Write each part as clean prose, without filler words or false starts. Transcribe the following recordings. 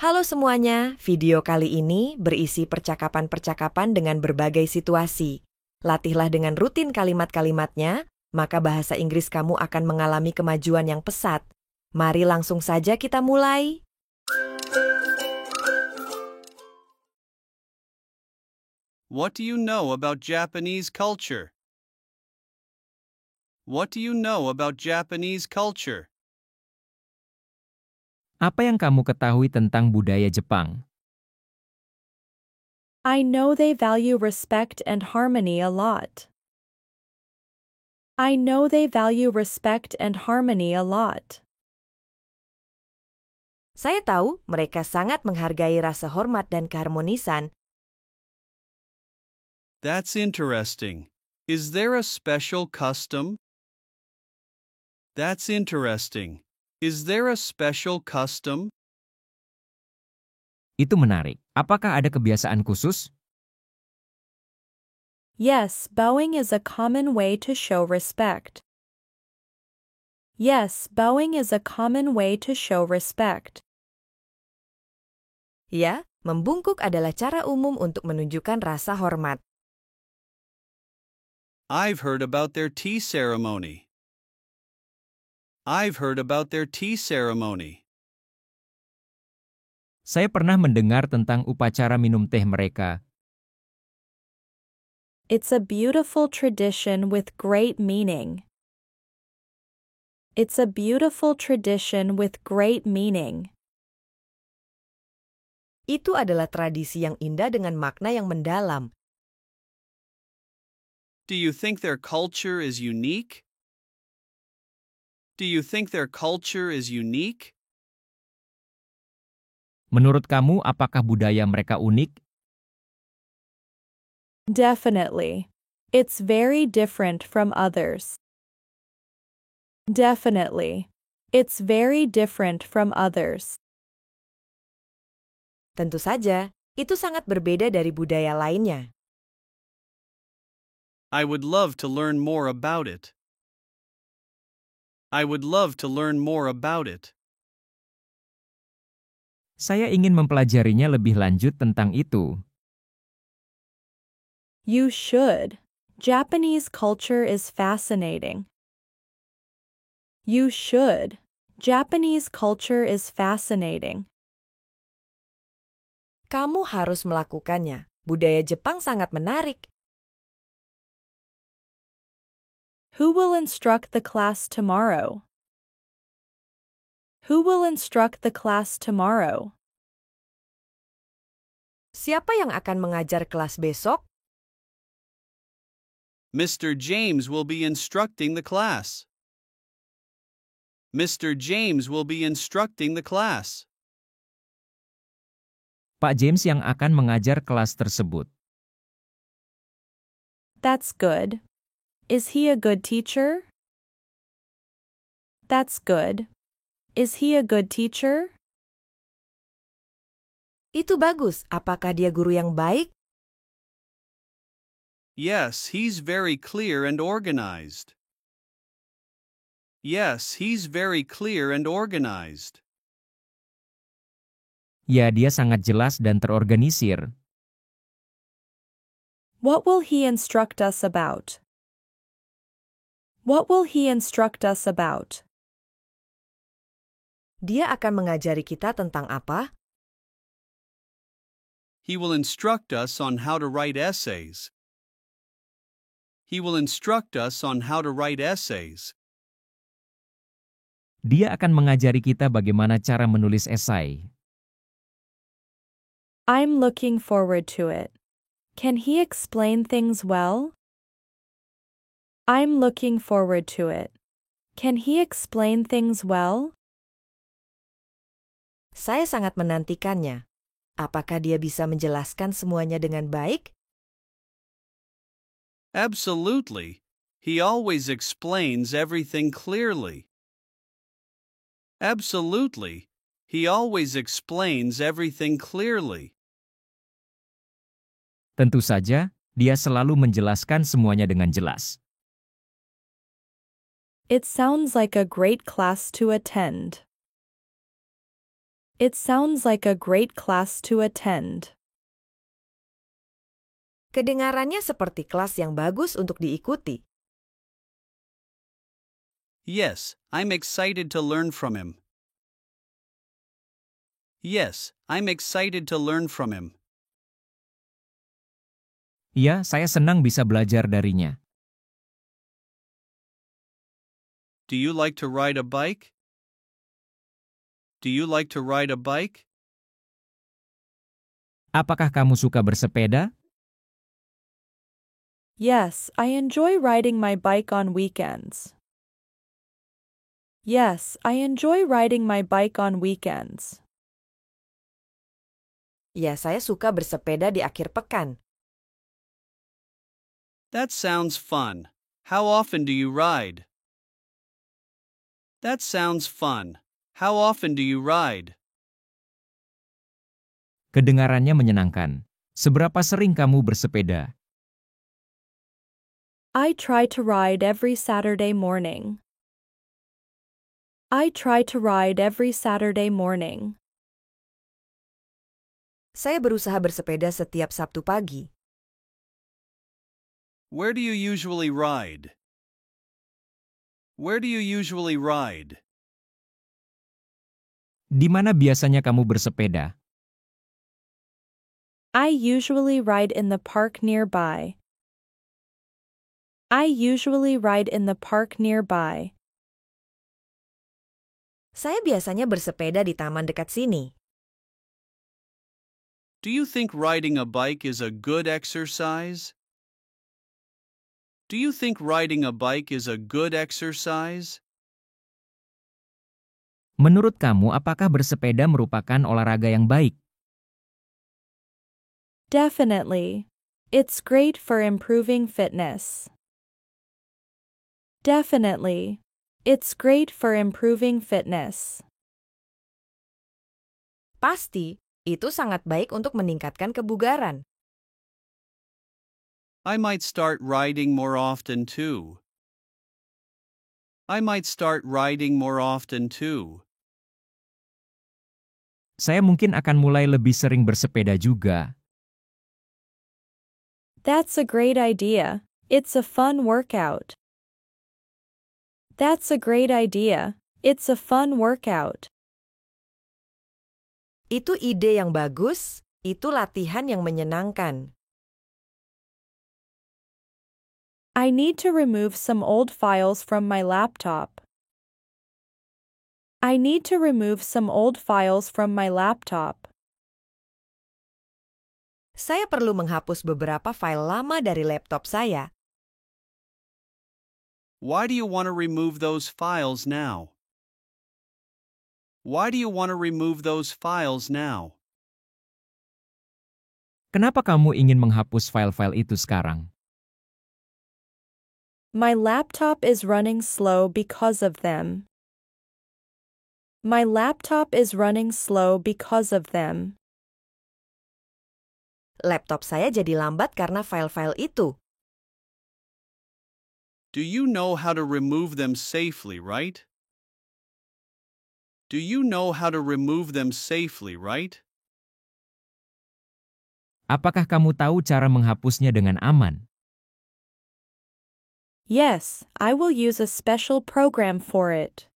Halo semuanya, video kali ini berisi percakapan-percakapan dengan berbagai situasi. Latihlah dengan rutin kalimat-kalimatnya, maka bahasa Inggris kamu akan mengalami kemajuan yang pesat. Mari langsung saja kita mulai. What do you know about Japanese culture? What do you know about Japanese culture? Apa yang kamu ketahui tentang budaya Jepang? I know they value respect and harmony a lot. I know they value respect and harmony a lot. Saya tahu mereka sangat menghargai rasa hormat dan keharmonisan. That's interesting. Is there a special custom? That's interesting. Is there a special custom? Itu menarik. Apakah ada kebiasaan khusus? Yes, bowing is a common way to show respect. Yes, bowing is a common way to show respect. Ya, membungkuk adalah cara umum untuk menunjukkan rasa hormat. I've heard about their tea ceremony. I've heard about their tea ceremony. Saya pernah mendengar tentang upacara minum teh mereka. It's a beautiful tradition with great meaning. It's a beautiful tradition with great meaning. Itu adalah tradisi yang indah dengan makna yang mendalam. Do you think their culture is unique? Do you think their culture is unique? Menurut kamu, apakah budaya mereka unik? Definitely. It's very different from others. Definitely. It's very different from others. Tentu saja, itu sangat berbeda dari budaya lainnya. I would love to learn more about it. I would love to learn more about it. Saya ingin mempelajarinya lebih lanjut tentang itu. You should. Japanese culture is fascinating. You should. Japanese culture is fascinating. Kamu harus melakukannya. Budaya Jepang sangat menarik. Who will instruct the class tomorrow? Who will instruct the class tomorrow? Siapa yang akan mengajar kelas besok? Mr. James will be instructing the class. Mr. James will be instructing the class. Pak James yang akan mengajar kelas tersebut. That's good. Is he a good teacher? That's good. Is he a good teacher? Itu bagus. Apakah dia guru yang baik? Yes, he's very clear and organized. Yes, he's very clear and organized. Ya, dia sangat jelas dan terorganisir. What will he instruct us about? What will he instruct us about? Dia akan mengajari kita tentang apa? He will instruct us on how to write essays. He will instruct us on how to write essays. Dia akan mengajari kita bagaimana cara menulis esai. I'm looking forward to it. Can he explain things well? I'm looking forward to it. Can he explain things well? Saya sangat menantikannya. Apakah dia bisa menjelaskan semuanya dengan baik? Absolutely. He always explains everything clearly. Absolutely. He always explains everything clearly. Tentu saja, dia selalu menjelaskan semuanya dengan jelas. It sounds like a great class to attend. It sounds like a great class to attend. Kedengarannya seperti kelas yang bagus untuk diikuti. Yes, I'm excited to learn from him. Yes, I'm excited to learn from him. Ya, saya senang bisa belajar darinya. Do you like to ride a bike? Do you like to ride a bike? Apakah kamu suka bersepeda? Yes, I enjoy riding my bike on weekends. Yes, I enjoy riding my bike on weekends. Ya, saya suka bersepeda di akhir pekan. That sounds fun. How often do you ride? That sounds fun. How often do you ride? Kedengarannya menyenangkan. Seberapa sering kamu bersepeda? I try to ride every Saturday morning. I try to ride every Saturday morning. Saya berusaha bersepeda setiap Sabtu pagi. Where do you usually ride? Where do you usually ride? Di mana biasanya kamu bersepeda? I usually ride in the park nearby. I usually ride in the park nearby. Saya biasanya bersepeda di taman dekat sini. Do you think riding a bike is a good exercise? Do you think riding a bike is a good exercise? Menurut kamu, apakah bersepeda merupakan olahraga yang baik? Definitely. It's great for improving fitness. Definitely. It's great for improving fitness. Pasti, itu sangat baik untuk meningkatkan kebugaran. I might start riding more often too. I might start riding more often too. Saya mungkin akan mulai lebih sering bersepeda juga. That's a great idea. It's a fun workout. That's a great idea. It's a fun workout. Itu ide yang bagus, itu latihan yang menyenangkan. I need to remove some old files from my laptop. I need to remove some old files from my laptop. Saya perlu menghapus beberapa file lama dari laptop saya. Why do you want to remove those files now? Why do you want to remove those files now? Kenapa kamu ingin menghapus file-file itu sekarang? My laptop is running slow because of them. My laptop is running slow because of them. Laptop saya jadi lambat karena file-file itu. Do you know how to remove them safely, right? Do you know how to remove them safely, right? Apakah kamu tahu cara menghapusnya dengan aman? Yes, I will use a special program for it.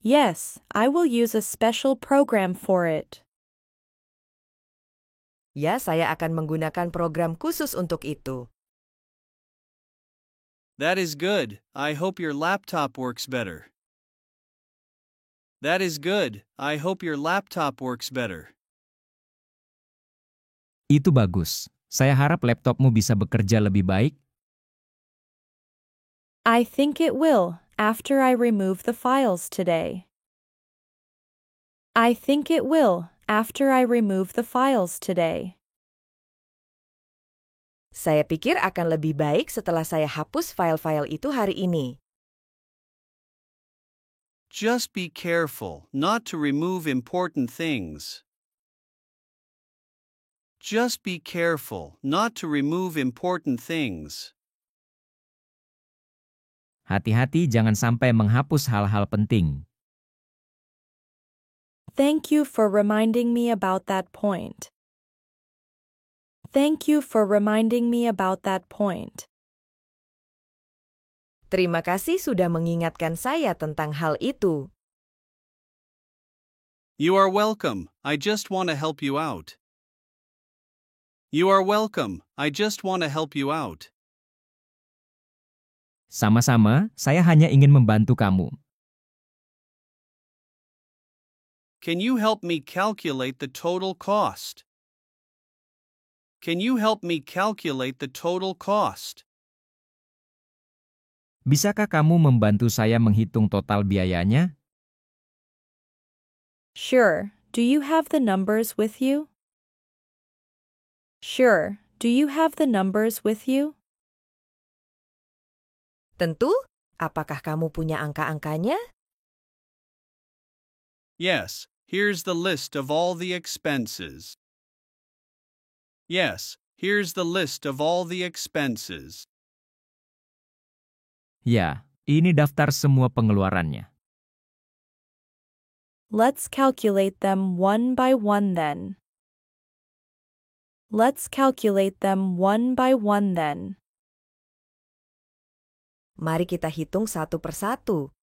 Yes, I will use a special program for it. Ya, saya akan menggunakan program khusus untuk itu. That is good. I hope your laptop works better. That is good. I hope your laptop works better. Itu bagus. Saya harap laptopmu bisa bekerja lebih baik. I think it will, after I remove the files today. I think it will, after I remove the files today. Saya pikir akan lebih baik setelah saya hapus file-file itu hari ini. Just be careful not to remove important things. Just be careful not to remove important things. Hati-hati jangan sampai menghapus hal-hal penting. Thank you for reminding me about that point. Thank you for reminding me about that point. Terima kasih sudah mengingatkan saya tentang hal itu. You are welcome. I just want to help you out. You are welcome. I just want to help you out. Sama-sama, saya hanya ingin membantu kamu. Can you help me calculate the total cost? Can you help me calculate the total cost? Bisakah kamu membantu saya menghitung total biayanya? Sure. Do you have the numbers with you? Sure. Do you have the numbers with you? Tentu, apakah kamu punya angka-angkanya? Yes, here's the list of all the expenses. Yes, here's the list of all the expenses. Ya, ini daftar semua pengeluarannya. Let's calculate them one by one then. Let's calculate them one by one then. Mari kita hitung satu persatu.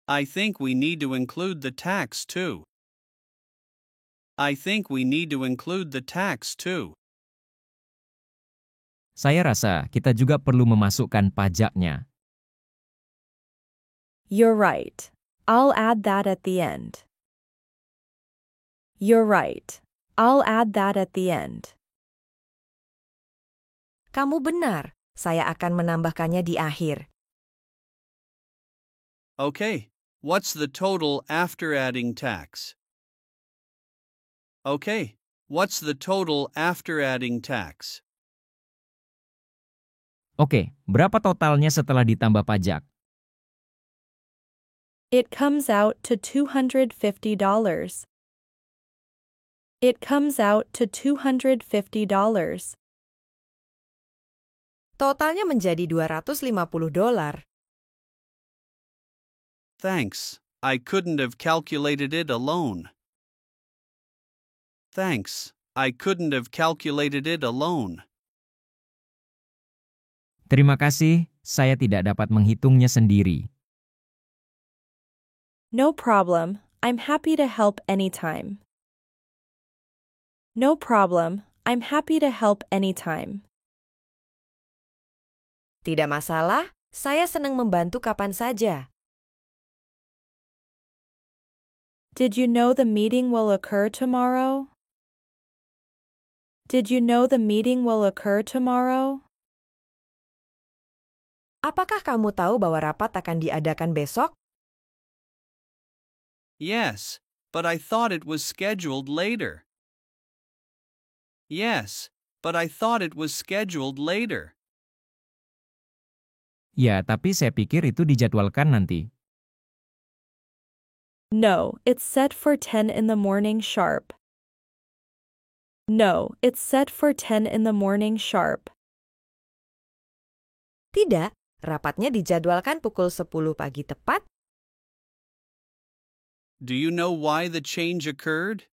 I think we need to include the tax too. I think we need to include the tax too. Saya rasa kita juga perlu memasukkan pajaknya. You're right. I'll add that at the end. You're right. I'll add that at the end. Kamu benar, saya akan menambahkannya di akhir. Okay, what's the total after adding tax? Okay, what's the total after adding tax? Oke, berapa totalnya setelah ditambah pajak? It comes out to $250. It comes out to $250. Totalnya menjadi $250. Thanks, I couldn't have calculated it alone. Thanks, I couldn't have calculated it alone. Terima kasih, saya tidak dapat menghitungnya sendiri. No problem. I'm happy to help anytime. No problem. I'm happy to help anytime. Tidak masalah, saya senang membantu kapan saja. Did you know the meeting will occur tomorrow? Did you know the meeting will occur tomorrow? Apakah kamu tahu bahwa rapat akan diadakan besok? Yes, but I thought it was scheduled later. Yes, but I thought it was scheduled later. Ya, tapi saya pikir itu dijadwalkan nanti. No, it's set for 10 in the morning sharp. No, it's set for 10 in the morning sharp. Tidak, rapatnya dijadwalkan pukul 10 pagi tepat. Do you know why the change occurred?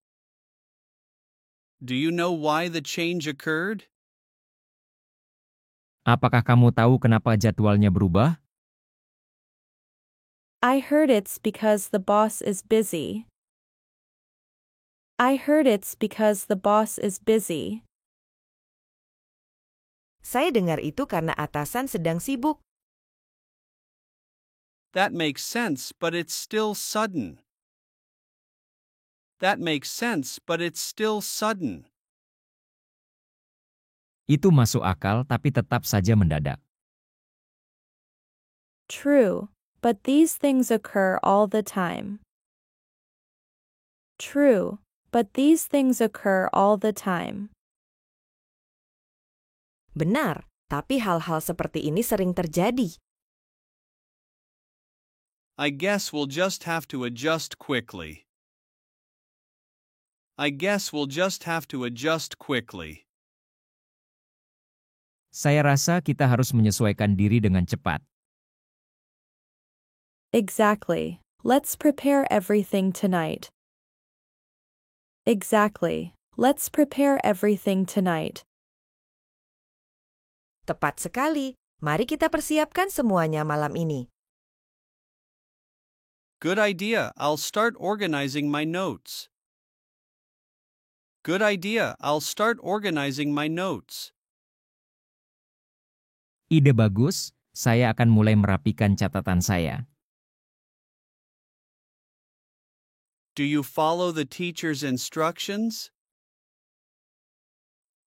Do you know why the change occurred? Apakah kamu tahu kenapa jadwalnya berubah? I heard it's because the boss is busy. I heard it's because the boss is busy. Saya dengar itu karena atasan sedang sibuk. That makes sense, but it's still sudden. That makes sense, but it's still sudden. Itu masuk akal tapi tetap saja mendadak. True, but these things occur all the time. True, but these things occur all the time. Benar, tapi hal-hal seperti ini sering terjadi. I guess we'll just have to adjust quickly. I guess we'll just have to adjust quickly. Saya rasa kita harus menyesuaikan diri dengan cepat. Exactly. Let's prepare everything tonight. Exactly. Let's prepare everything tonight. Tepat sekali. Mari kita persiapkan semuanya malam ini. Good idea. I'll start organizing my notes. Good idea. I'll start organizing my notes. Ide bagus, saya akan mulai merapikan catatan saya. Do you follow the teacher's instructions?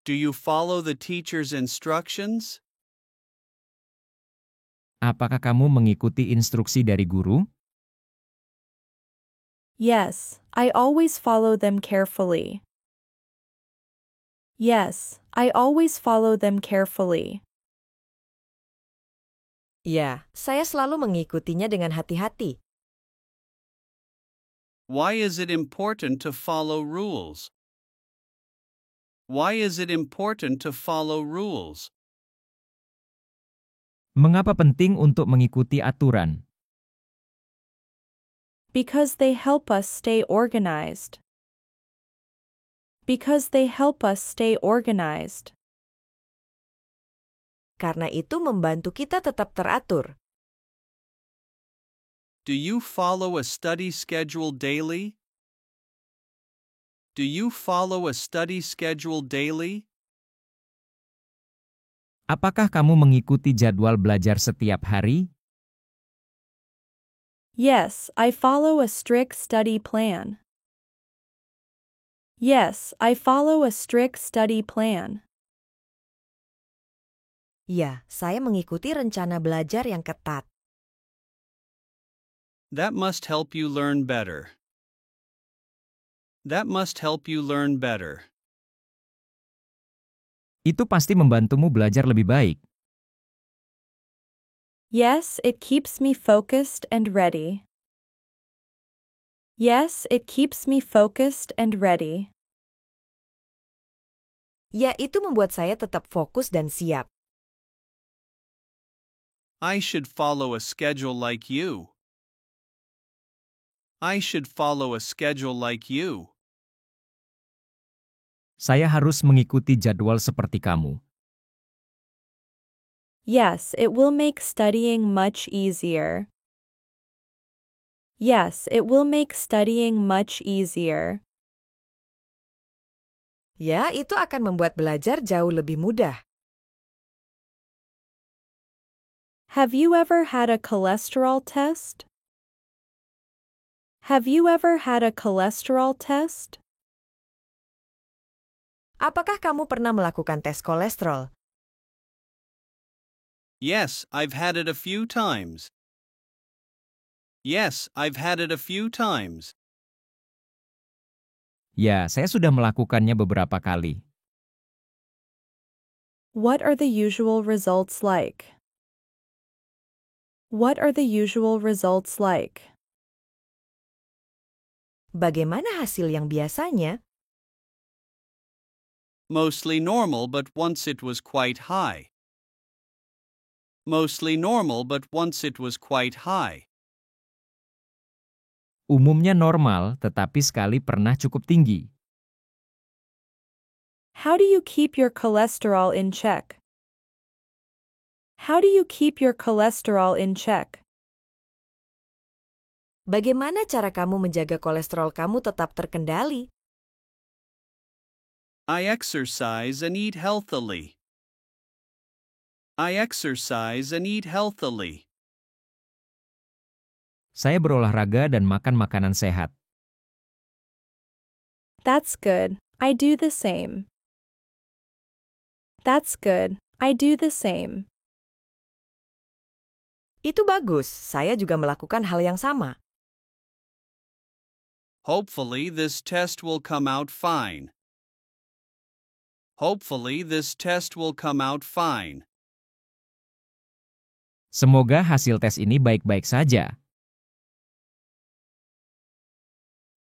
Do you follow the teacher's instructions? Apakah kamu mengikuti instruksi dari guru? Yes, I always follow them carefully. Yes, I always follow them carefully. Ya, saya selalu mengikutinya dengan hati-hati. Why is it important to follow rules? Why is it important to follow rules? Mengapa penting untuk mengikuti aturan? Because they help us stay organized. Because they help us stay organized. Karena itu membantu kita tetap teratur. Do you follow a study schedule daily? Do you follow a study schedule daily? Apakah kamu mengikuti jadwal belajar setiap hari? Yes, I follow a strict study plan. Yes, I follow a strict study plan. Ya, saya mengikuti rencana belajar yang ketat. That must help you learn better. That must help you learn better. Itu pasti membantumu belajar lebih baik. Yes, it keeps me focused and ready. Yes, it keeps me focused and ready. Ya, itu membuat saya tetap fokus dan siap. I should follow a schedule like you. I should follow a schedule like you. Saya harus mengikuti jadwal seperti kamu. Yes, it will make studying much easier. Yes, it will make studying much easier. Ya, itu akan membuat belajar jauh lebih mudah. Have you ever had a cholesterol test? Have you ever had a cholesterol test? Apakah kamu pernah melakukan tes kolesterol? Yes, I've had it a few times. Yes, I've had it a few times. Ya, saya sudah melakukannya beberapa kali. What are the usual results like? What are the usual results like? Bagaimana hasil yang biasanya? Mostly normal, but once it was quite high. Mostly normal, but once it was quite high. Umumnya normal, tetapi sekali pernah cukup tinggi. How do you keep your cholesterol in check? How do you keep your cholesterol in check? Bagaimana cara kamu menjaga kolesterol kamu tetap terkendali? I exercise and eat healthily. I exercise and eat healthily. Saya berolahraga dan makan makanan sehat. That's good. I do the same. That's good. I do the same. Itu bagus, saya juga melakukan hal yang sama. Hopefully this test will come out fine. Hopefully this test will come out fine. Semoga hasil tes ini baik-baik saja.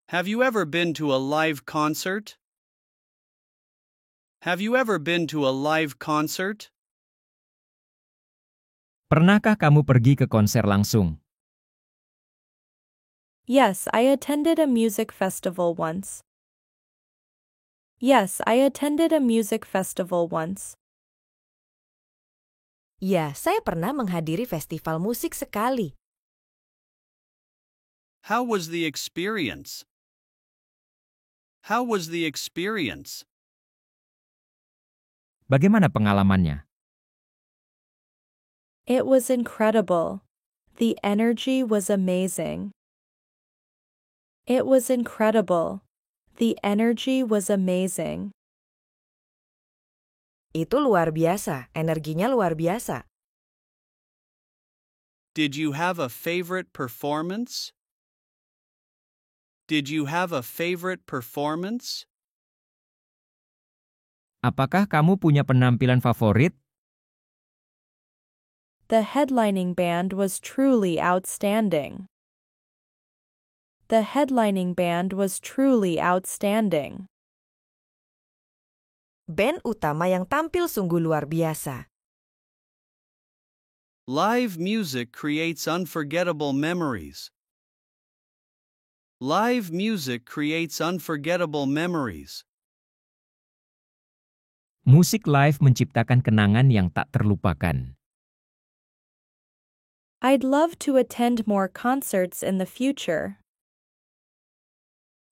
Have you ever been to a live concert? Have you ever been to a live concert? Pernahkah kamu pergi ke konser langsung? Yes, I attended a music festival once. Yes, I attended a music festival once. Ya, saya pernah menghadiri festival musik sekali. How was the experience? How was the experience? Bagaimana pengalamannya? It was incredible. The energy was amazing. It was incredible. The energy was amazing. Itu luar biasa, energinya luar biasa. Did you have a favorite performance? Did you have a favorite performance? Apakah kamu punya penampilan favorit? The headlining band was truly outstanding. The headlining band was truly outstanding. Band utama yang tampil sungguh luar biasa. Live music creates unforgettable memories. Live music creates unforgettable memories. Musik live menciptakan kenangan yang tak terlupakan. I'd love to attend more concerts in the future.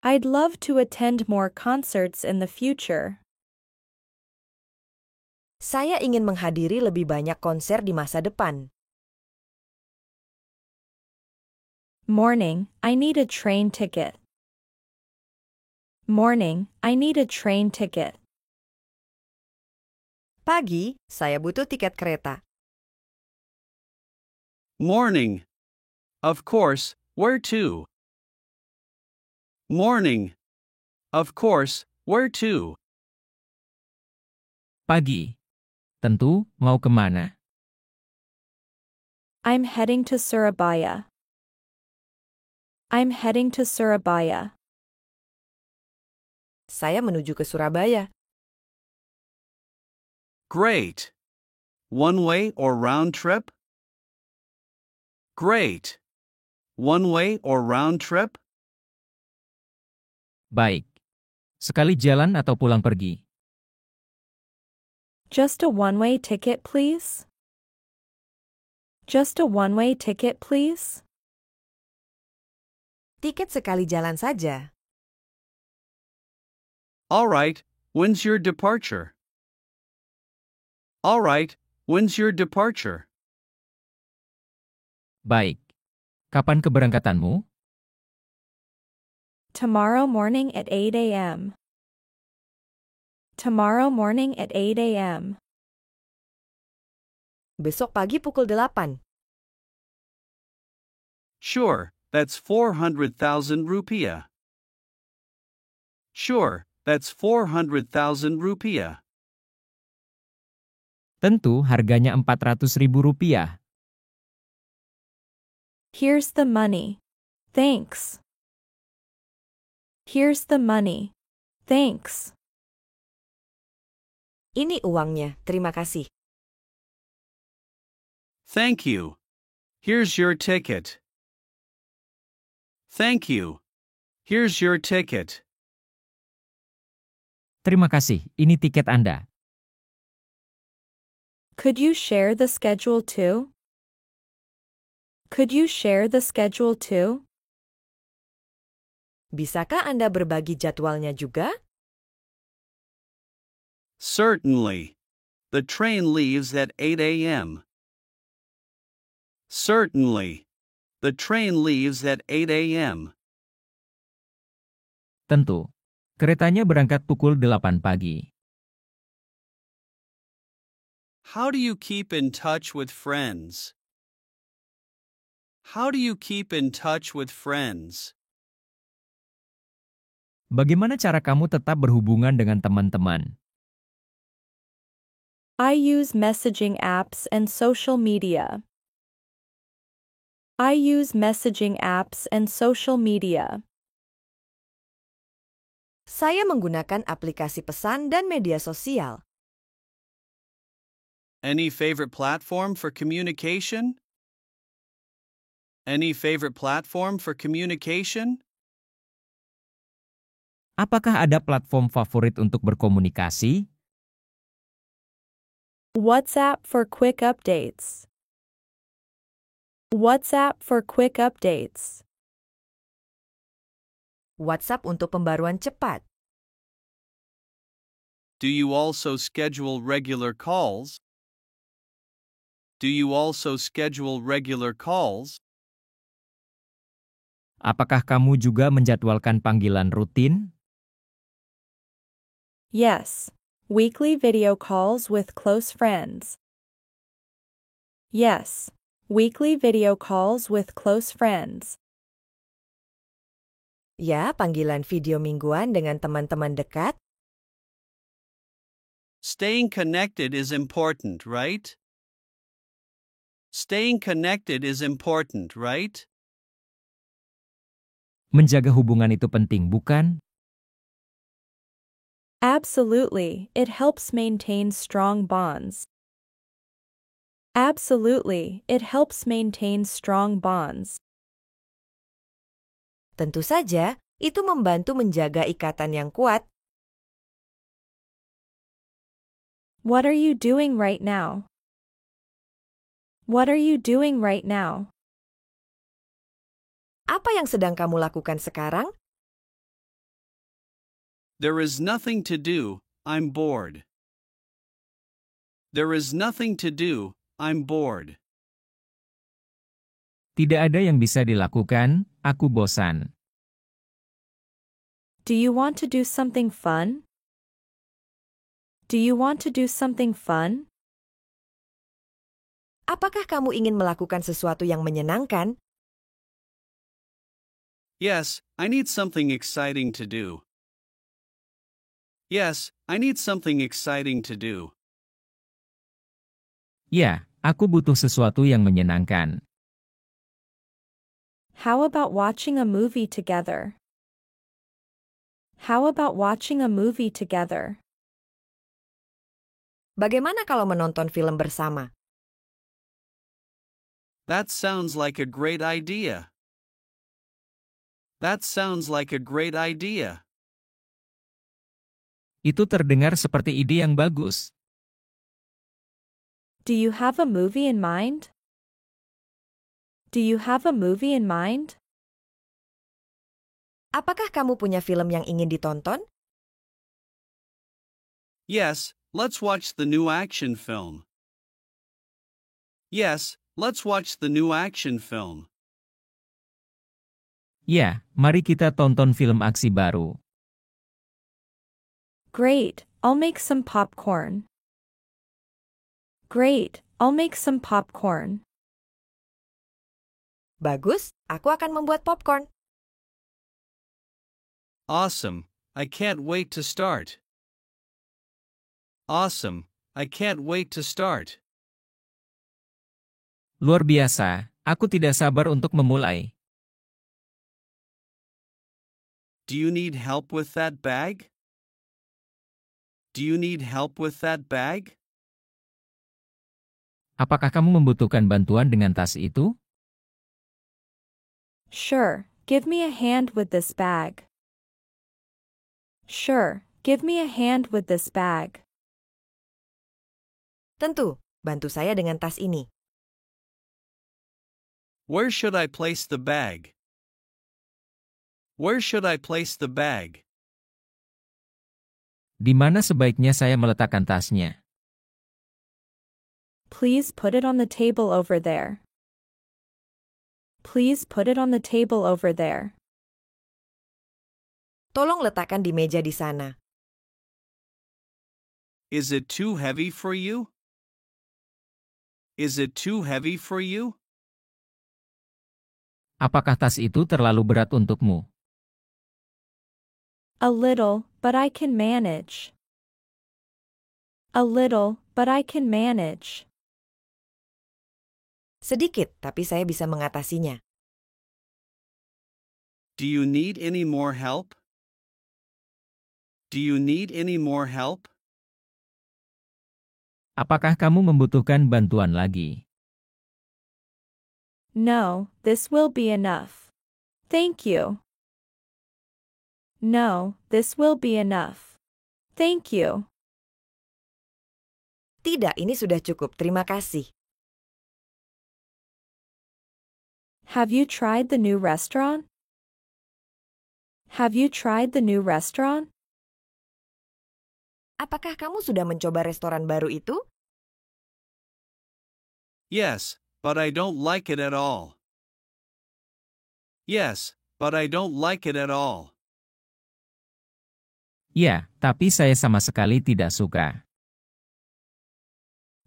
I'd love to attend more concerts in the future. Saya ingin menghadiri lebih banyak konser di masa depan. Morning, I need a train ticket. Morning, I need a train ticket. Pagi, saya butuh tiket kereta. Morning. Of course, where to? Morning. Of course, where to? Pagi. Tentu, mau kemana? I'm heading to Surabaya. I'm heading to Surabaya. Saya menuju ke Surabaya. Great. One way or round trip? Great. One way or round trip? Baik. Sekali jalan atau pulang pergi? Just a one-way ticket, please? Just a one-way ticket, please? Tiket sekali jalan saja. All right, when's your departure? All right, when's your departure? Baik. Kapan keberangkatanmu? Tomorrow morning at 8 a.m. Tomorrow morning at 8 a.m. Besok pagi pukul 8. Sure, that's 400,000 rupiah. Sure, that's 400,000 rupiah. Tentu harganya Rp400.000. Here's the money. Thanks. Here's the money. Thanks. Ini uangnya, terima kasih. Thank you. Here's your ticket. Thank you. Here's your ticket. Terima kasih, ini tiket Anda. Could you share the schedule too? Could you share the schedule too? Bisakah Anda berbagi jadwalnya juga? Certainly. The train leaves at 8 a.m. Certainly. The train leaves at 8 a.m. Tentu. Keretanya berangkat pukul 8 pagi. How do you keep in touch with friends? How do you keep in touch with friends? Bagaimana cara kamu tetap berhubungan dengan teman-teman? I use messaging apps and social media. I use messaging apps and social media. Saya menggunakan aplikasi pesan dan media sosial. Any favorite platform for communication? Any favorite platform for communication? Apakah ada platform favorit untuk berkomunikasi? WhatsApp for quick updates. WhatsApp for quick updates. WhatsApp untuk pembaruan cepat. Do you also schedule regular calls? Do you also schedule regular calls? Apakah kamu juga menjadwalkan panggilan rutin? Yes. Weekly video calls with close friends. Yes. Weekly video calls with close friends. Ya, panggilan video mingguan dengan teman-teman dekat. Staying connected is important, right? Staying connected is important, right? Menjaga hubungan itu penting, bukan? Absolutely, it helps maintain strong bonds. Absolutely, it helps maintain strong bonds. Tentu saja, itu membantu menjaga ikatan yang kuat. What are you doing right now? What are you doing right now? Apa yang sedang kamu lakukan sekarang? There is nothing to do, I'm bored. There is nothing to do, I'm bored. Tidak ada yang bisa dilakukan, aku bosan. Do you want to do something fun? Do you want to do something fun? Apakah kamu ingin melakukan sesuatu yang menyenangkan? Yes, I need something exciting to do. Yes, I need something exciting to do. Ya, aku butuh sesuatu yang menyenangkan. How about watching a movie together? How about watching a movie together? Bagaimana kalau menonton film bersama? That sounds like a great idea. That sounds like a great idea. Itu terdengar seperti ide yang bagus. Do you have a movie in mind? Do you have a movie in mind? Apakah kamu punya film yang ingin ditonton? Yes, let's watch the new action film. Yes, let's watch the new action film. Ya, mari kita tonton film aksi baru. Great, I'll make some popcorn. Great, I'll make some popcorn. Bagus, aku akan membuat popcorn. Awesome, I can't wait to start. Awesome, I can't wait to start. Luar biasa, aku tidak sabar untuk memulai. Do you need help with that bag? Do you need help with that bag? Apakah kamu membutuhkan bantuan dengan tas itu? Sure, give me a hand with this bag. Sure, give me a hand with this bag. Tentu, bantu saya dengan tas ini. Where should I place the bag? Where should I place the bag? Di mana sebaiknya saya meletakkan tasnya? Please put it on the table over there. Please put it on the table over there. Tolong letakkan di meja di sana. Is it too heavy for you? Is it too heavy for you? Apakah tas itu terlalu berat untukmu? A little, but I can manage. A little, but I can manage. Sedikit, tapi saya bisa mengatasinya. Do you need any more help? Do you need any more help? Apakah kamu membutuhkan bantuan lagi? No, this will be enough. Thank you. No, this will be enough. Thank you. Tidak, ini sudah cukup. Terima kasih. Have you tried the new restaurant? Have you tried the new restaurant? Apakah kamu sudah mencoba restoran baru itu? Yes, but I don't like it at all. Yes, but I don't like it at all. Ya, tapi saya sama sekali tidak suka.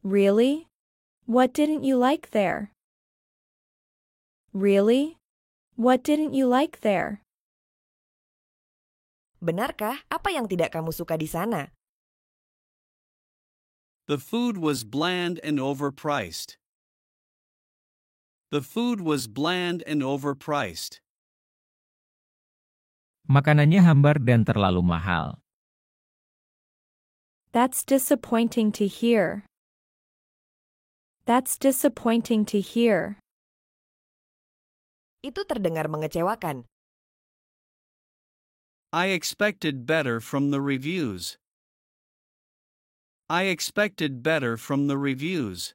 Really? What didn't you like there? Really? What didn't you like there? Benarkah apa yang tidak kamu suka di sana? The food was bland and overpriced. The food was bland and overpriced. Makanannya hambar dan terlalu mahal. That's disappointing to hear. That's disappointing to hear. Itu terdengar mengecewakan. I expected better from the reviews. I expected better from the reviews.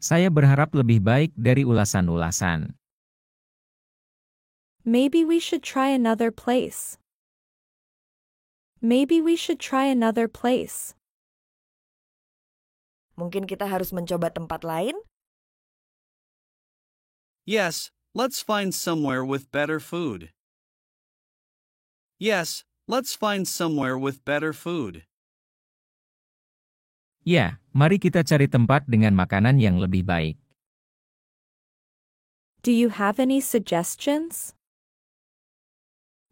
Saya berharap lebih baik dari ulasan-ulasan. Maybe we should try another place. Maybe we should try another place. Mungkin kita harus mencoba tempat lain? Yes, let's find somewhere with better food. Yes, let's find somewhere with better food. Ya, mari kita cari tempat dengan makanan yang lebih baik. Do you have any suggestions?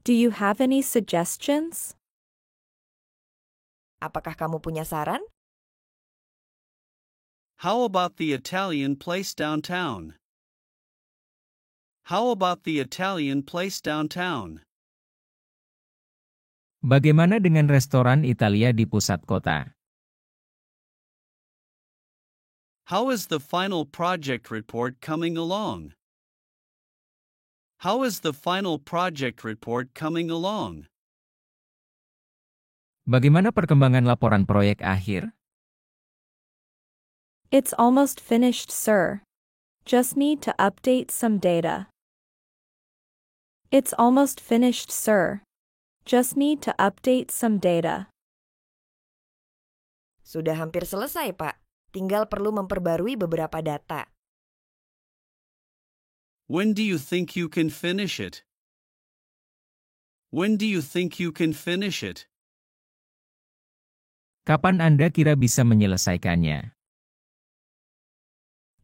Do you have any suggestions? Apakah kamu punya saran? How about the Italian place downtown? How about the Italian place downtown? Bagaimana dengan restoran Italia di pusat kota? How is the final project report coming along? How is the final project report coming along? Bagaimana perkembangan laporan proyek akhir? It's almost finished, sir. Just need to update some data. It's almost finished, sir. Just need to update some data. Sudah hampir selesai, Pak. Tinggal perlu memperbarui beberapa data. When do you think you can finish it? When do you think you can finish it? Kapan Anda kira bisa menyelesaikannya?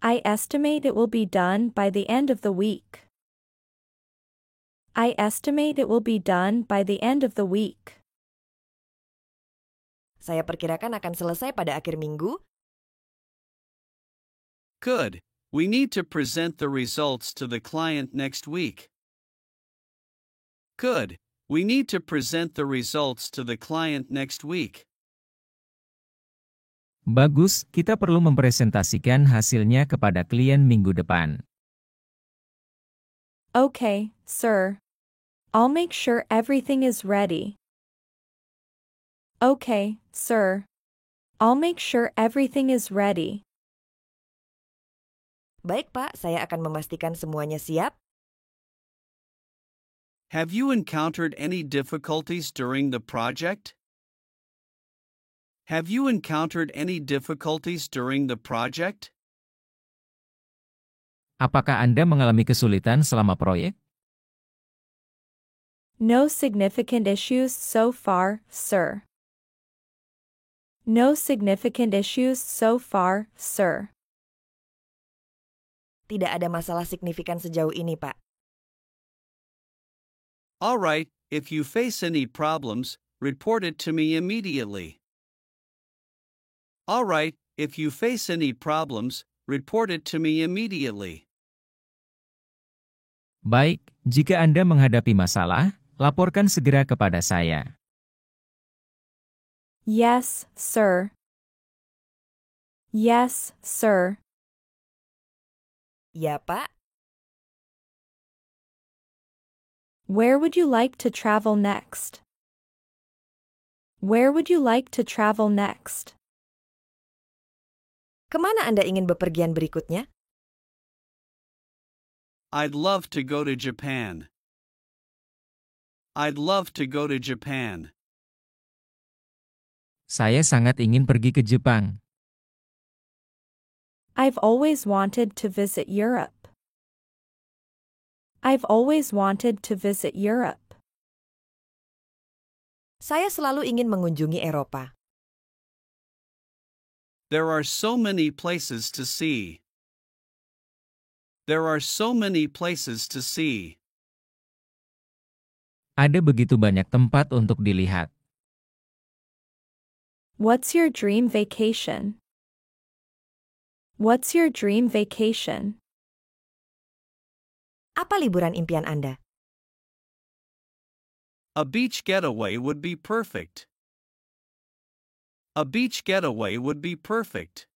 I estimate it will be done by the end of the week. I estimate it will be done by the end of the week. Saya perkirakan akan selesai pada akhir minggu. Good. We need to present the results to the client next week. Good. We need to present the results to the client next week. Bagus, kita perlu mempresentasikan hasilnya kepada klien minggu depan. Okay, sir. I'll make sure everything is ready. Okay, sir. I'll make sure everything is ready. Baik, Pak. Saya akan memastikan semuanya siap. Have you encountered any difficulties during the project? Have you encountered any difficulties during the project? Apakah Anda mengalami kesulitan selama proyek? No significant issues so far, sir. No significant issues so far, sir. Tidak ada masalah signifikan sejauh ini, Pak. All right, if you face any problems, report it to me immediately. All right, if you face any problems, report it to me immediately. Baik, jika Anda menghadapi masalah, laporkan segera kepada saya. Yes, sir. Yes, sir. Ya, Pak. Where would you like to travel next? Where would you like to travel next? Kemana Anda ingin bepergian berikutnya? I'd love to go to Japan. I'd love to go to Japan. Saya sangat ingin pergi ke Jepang. I've always wanted to visit Europe. I've always wanted to visit Europe. Saya selalu ingin mengunjungi Eropa. There are so many places to see. There are so many places to see. Ada begitu banyak tempat untuk dilihat. What's your dream vacation? What's your dream vacation? Apa liburan impian Anda? A beach getaway would be perfect. A beach getaway would be perfect.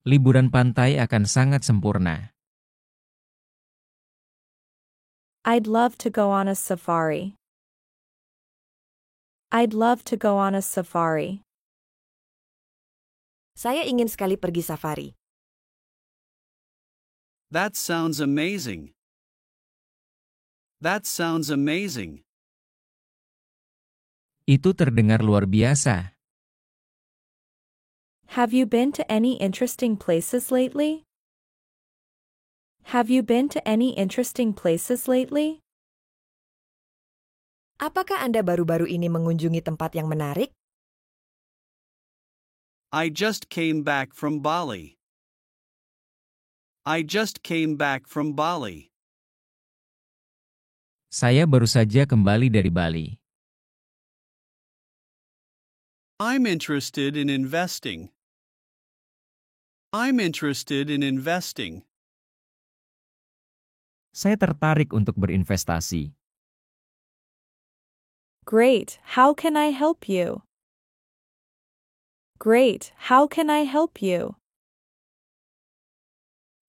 Liburan pantai akan sangat sempurna. I'd love to go on a safari. I'd love to go on a safari. Saya ingin sekali pergi safari. That sounds amazing. That sounds amazing. Itu terdengar luar biasa. Have you been to any interesting places lately? Have you been to any interesting places lately? Apakah Anda baru-baru ini mengunjungi tempat yang menarik? I just came back from Bali. I just came back from Bali. Saya baru saja kembali dari Bali. I'm interested in investing. I'm interested in investing. Saya tertarik untuk berinvestasi. Great, how can I help you? Great, how can I help you?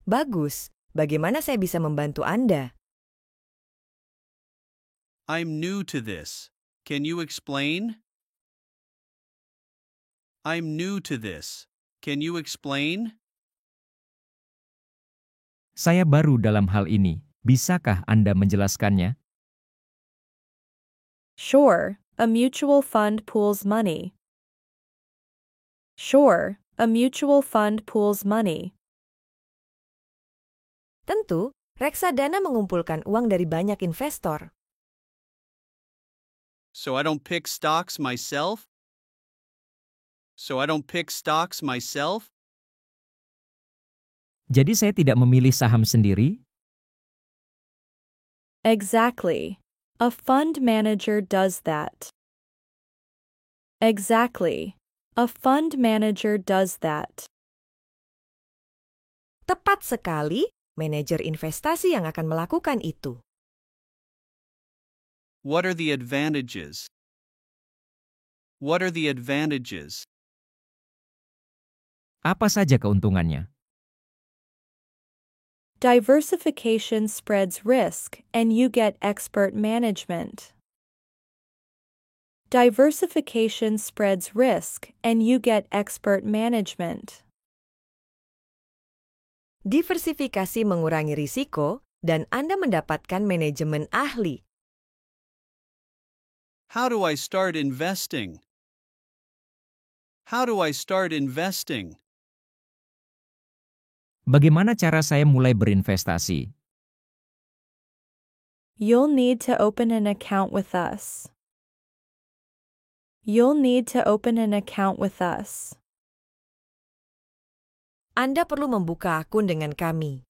Bagus. Bagaimana saya bisa membantu Anda? I'm new to this. Can you explain? I'm new to this. Can you explain? Saya baru dalam hal ini. Bisakah Anda menjelaskannya? Sure, a mutual fund pools money. Sure, a mutual fund pools money. Tentu, reksadana mengumpulkan uang dari banyak investor. So I don't pick stocks myself? So I don't pick stocks myself? Jadi saya tidak memilih saham sendiri? Exactly. A fund manager does that. Exactly. A fund manager does that. Tepat sekali, manajer investasi yang akan melakukan itu. What are the advantages? What are the advantages? Apa saja keuntungannya? Diversification spreads risk and you get expert management. Diversification spreads risk and you get expert management. Diversifikasi mengurangi risiko dan Anda mendapatkan manajemen ahli. How do I start investing? How do I start investing? Bagaimana cara saya mulai berinvestasi? You'll need to open an account with us. You'll need to open an account with us. Anda perlu membuka akun dengan kami.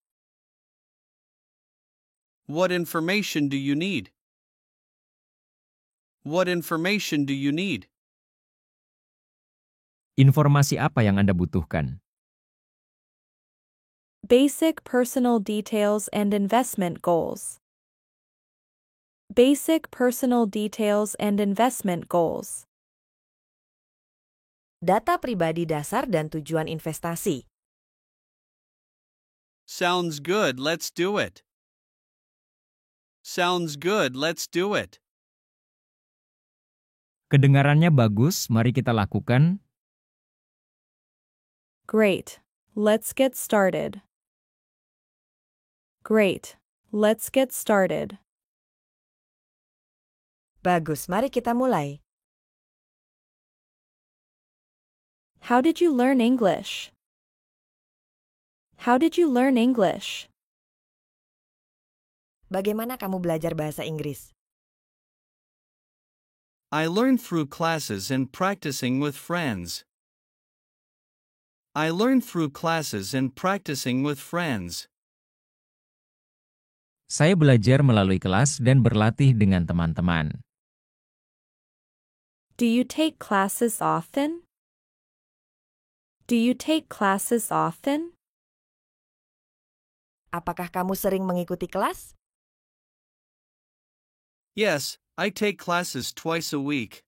What information do you need? What information do you need? Informasi apa yang Anda butuhkan? Basic personal details and investment goals. Basic personal details and investment goals. Data pribadi dasar dan tujuan investasi. Sounds good, let's do it. Sounds good, let's do it. Kedengarannya bagus, mari kita lakukan. Great. Let's get started. Great. Let's get started. Bagus, mari kita mulai. How did you learn English? How did you learn English? Bagaimana kamu belajar bahasa Inggris? I learned through classes and practicing with friends. I learned through classes and practicing with friends. Saya belajar melalui kelas dan berlatih dengan teman-teman. Do you take classes often? Do you take classes often? Apakah kamu sering mengikuti kelas? Yes, I take classes twice a week.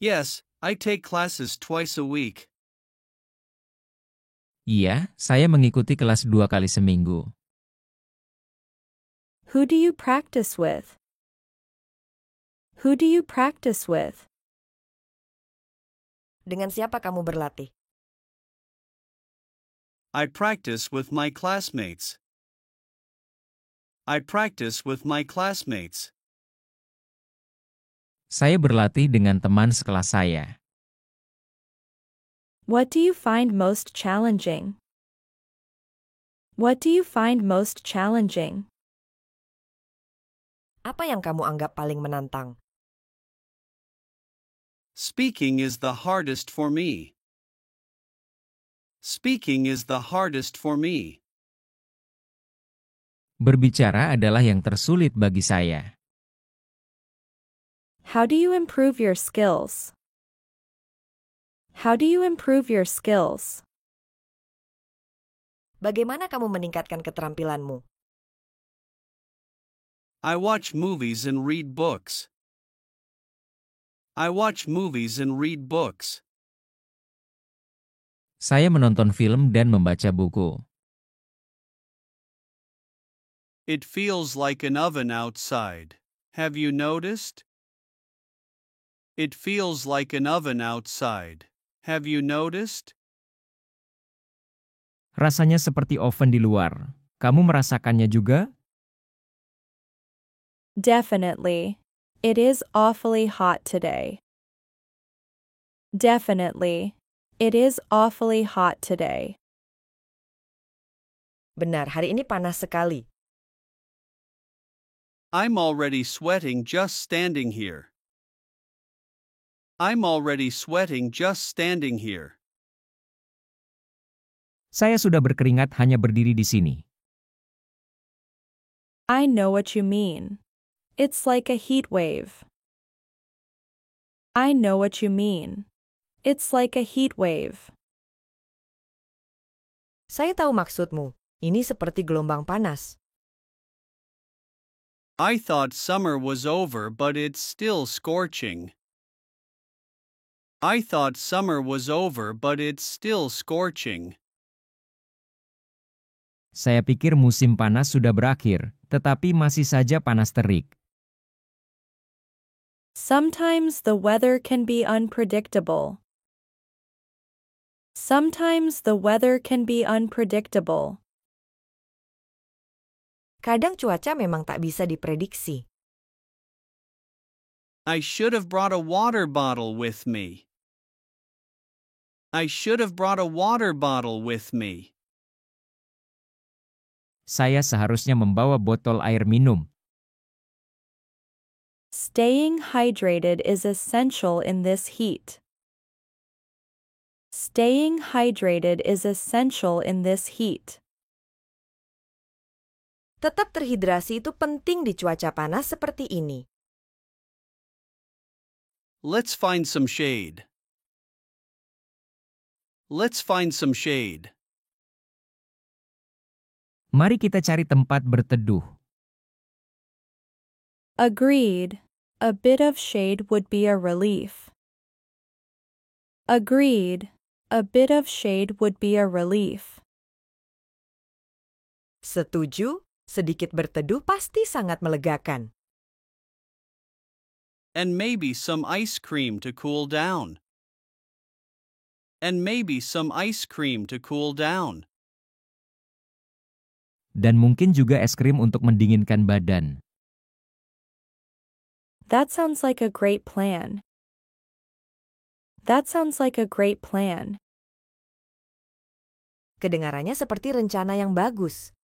Yes, I take classes twice a week. Iya, saya mengikuti kelas 2 kali seminggu. Who do you practice with? Who do you practice with? Dengan siapa kamu berlatih? I practice with my classmates. I practice with my classmates. Saya berlatih dengan teman sekelas saya. What do you find most challenging? What do you find most challenging? Apa yang kamu anggap paling menantang? Speaking is the hardest for me. Speaking is the hardest for me. Berbicara adalah yang tersulit bagi saya. How do you improve your skills? How do you improve your skills? Bagaimana kamu meningkatkan keterampilanmu? I watch movies and read books. I watch movies and read books. Saya menonton film dan membaca buku. It feels like an oven outside. Have you noticed? It feels like an oven outside. Have you noticed? Rasanya seperti oven di luar. Kamu merasakannya juga? Definitely. It is awfully hot today. Definitely. It is awfully hot today. Benar, hari ini panas sekali. I'm already sweating just standing here. I'm already sweating just standing here. Saya sudah berkeringat hanya berdiri di sini. I know what you mean. It's like a heat wave. I know what you mean. It's like a heat wave. Saya tahu maksudmu. Ini seperti gelombang panas. I thought summer was over, but it's still scorching. I thought summer was over, but it's still scorching. Saya pikir musim panas sudah berakhir, tetapi masih saja panas terik. Sometimes the weather can be unpredictable. Sometimes the weather can be unpredictable. Kadang cuaca memang tak bisa diprediksi. I should have brought a water bottle with me. I should have brought a water bottle with me. Saya seharusnya membawa botol air minum. Staying hydrated is essential in this heat. Staying hydrated is essential in this heat. Tetap terhidrasi itu penting di cuaca panas seperti ini. Let's find some shade. Let's find some shade. Mari kita cari tempat berteduh. Agreed. A bit of shade would be a relief. Agreed. A bit of shade would be a relief. Setuju, sedikit berteduh pasti sangat melegakan. And maybe some ice cream to cool down. And maybe some ice cream to cool down. Dan mungkin juga es krim untuk mendinginkan badan. That sounds like a great plan. That sounds like a great plan. Kedengarannya seperti rencana yang bagus.